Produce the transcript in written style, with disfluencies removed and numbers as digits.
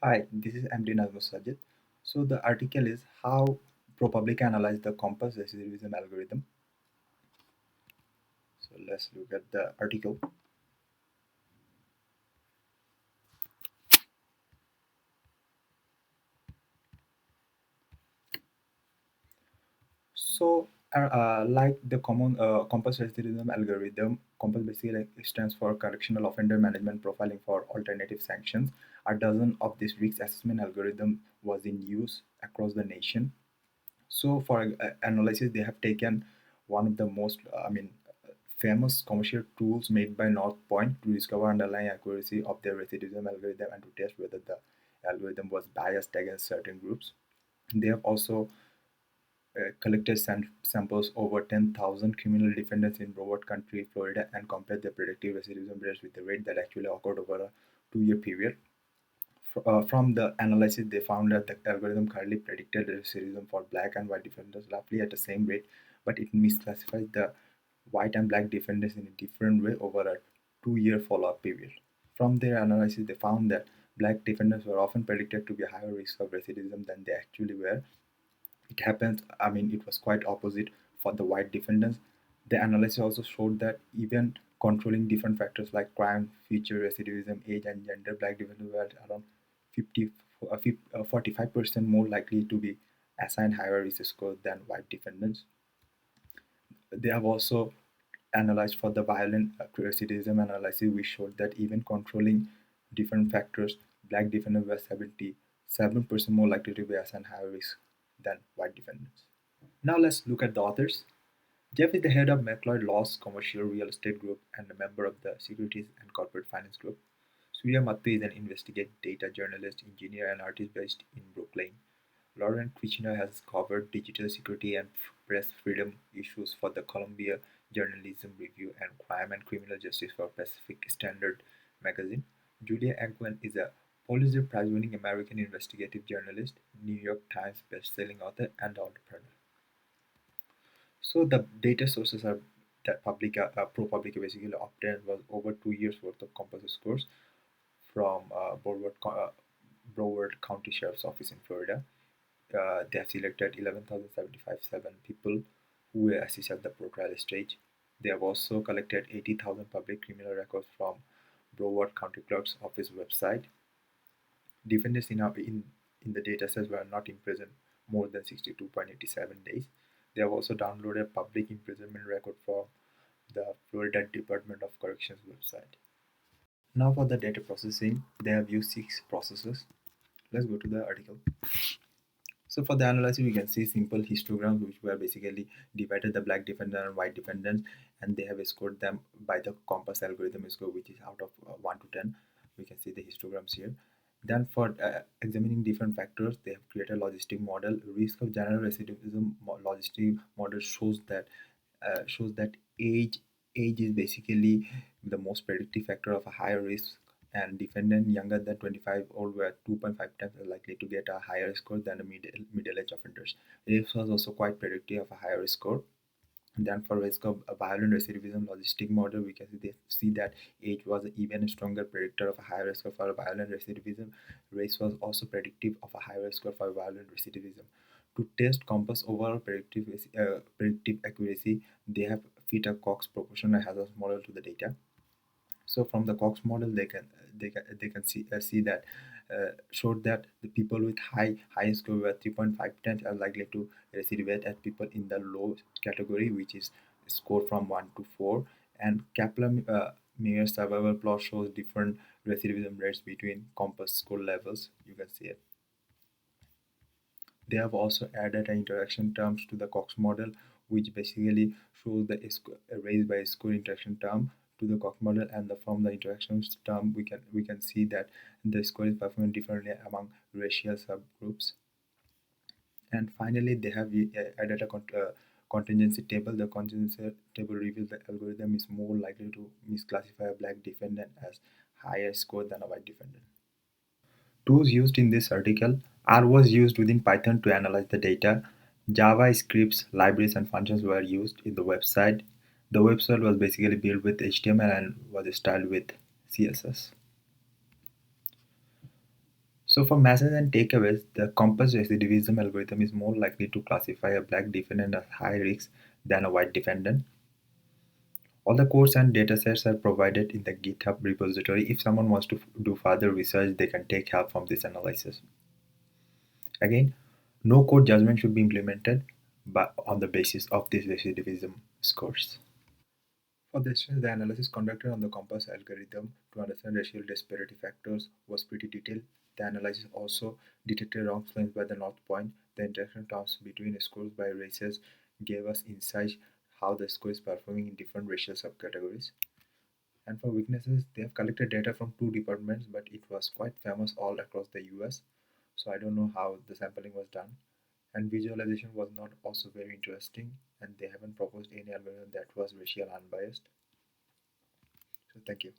Hi, this is MD Nazmus Sajid. So the article is how ProPublica analyzed the COMPAS recidivism algorithm. So let's look at the article. So like the common COMPAS recidivism algorithm, COMPAS basically stands for Correctional Offender Management Profiling for Alternative Sanctions. A dozen of this risk assessment algorithm was in use across the nation. So for analysis, they have taken one of the most, famous commercial tools made by North Point to discover underlying accuracy of their recidivism algorithm and to test whether the algorithm was biased against certain groups. They have also collected samples over 10,000 criminal defendants in Broward County, Florida, and compared their predictive recidivism rates with the rate that actually occurred over a 2 year period. From the analysis, they found that the algorithm currently predicted recidivism for black and white defenders roughly at the same rate, but it misclassifies the white and black defenders in a different way over a 2 year follow-up period. From their analysis, they found that black defenders were often predicted to be higher risk of recidivism than they actually were. It happens, it was quite opposite for the white defendants. The analysis also showed that even controlling different factors like crime, feature, recidivism, age, and gender, black defendants were around 50, 45% more likely to be assigned higher risk scores than white defendants. They have also analyzed for the violent recidivism analysis, which showed that even controlling different factors, black defendants were 77% more likely to be assigned higher risk than white defendants. Now let's look at the authors. Jeff is the head of McLeod Law's commercial real estate group and a member of the Securities and Corporate Finance Group. Surya Mattu is an investigative data journalist, engineer, and artist based in Brooklyn. Lauren Krishna has covered digital security and press freedom issues for the Columbia Journalism Review and crime and criminal justice for Pacific Standard magazine. Julia Agwin is a Pulitzer Prize winning American investigative journalist, New York Times best-selling author, and entrepreneur. So the data sources are that ProPublica basically obtained was over 2 years worth of COMPAS scores from Broward County Sheriff's Office in Florida. They have selected 11,075 people who were assessed at the pro-trial stage. They have also collected 80,000 public criminal records from Broward County Clerk's Office website. Defendants in the datasets were not imprisoned more than 62.87 days. They have also downloaded public imprisonment record from the Florida Department of Corrections website. Now for the data processing, they have used 6 processes. Let's go to the article. So for the analysis, we can see simple histograms which were basically divided the black defendant and white defendants, and they have scored them by the COMPAS algorithm score, which is out of 1 to 10. We can see the histograms here. Then for examining different factors, they have created a logistic model. Risk of general recidivism logistic model shows that age age is basically the most predictive factor of a higher risk, and defendant younger than 25 old were 2.5 times likely to get a higher score than the middle-aged offenders. This was also quite predictive of a higher score. And then for risk of a violent recidivism logistic model, we can see that age was an even stronger predictor of a higher risk of a violent recidivism. Race was also predictive of a higher risk of a violent recidivism. To test COMPAS overall predictive accuracy, they have fit a Cox proportional hazard model to the data. So from the Cox model, they can see that showed that the people with high score were 3.5 times are likely to recidivate as people in the low category, which is score from 1 to 4. And Kaplan Meyer survival plot shows different recidivism rates between COMPAS score levels. You can see it. They have also added interaction terms to the Cox model, which basically shows the raised by score interaction term to the Cox model, and from the interactions term, we can see that the score is performed differently among racial subgroups. And finally, they have added a contingency table. The contingency table reveals the algorithm is more likely to misclassify a black defendant as higher score than a white defendant. Tools used in this article: R was used within Python to analyze the data. Java scripts, libraries, and functions were used in the website. The website was basically built with HTML and was styled with CSS. So for messages and takeaways, the COMPAS recidivism algorithm is more likely to classify a black defendant as high risk than a white defendant. All the codes and datasets are provided in the GitHub repository. If someone wants to do further research, they can take help from this analysis. Again, no code judgment should be implemented but on the basis of these recidivism scores. For this, the analysis conducted on the COMPAS algorithm to understand racial disparity factors was pretty detailed. The analysis also detected wrong claims by the North Point. The interaction terms between scores by races gave us insight how the score is performing in different racial subcategories. And for weaknesses, they have collected data from two departments, but it was quite famous all across the US. So I don't know how the sampling was done. And visualization was not also very interesting, and they haven't proposed any algorithm that was racial unbiased. So thank you.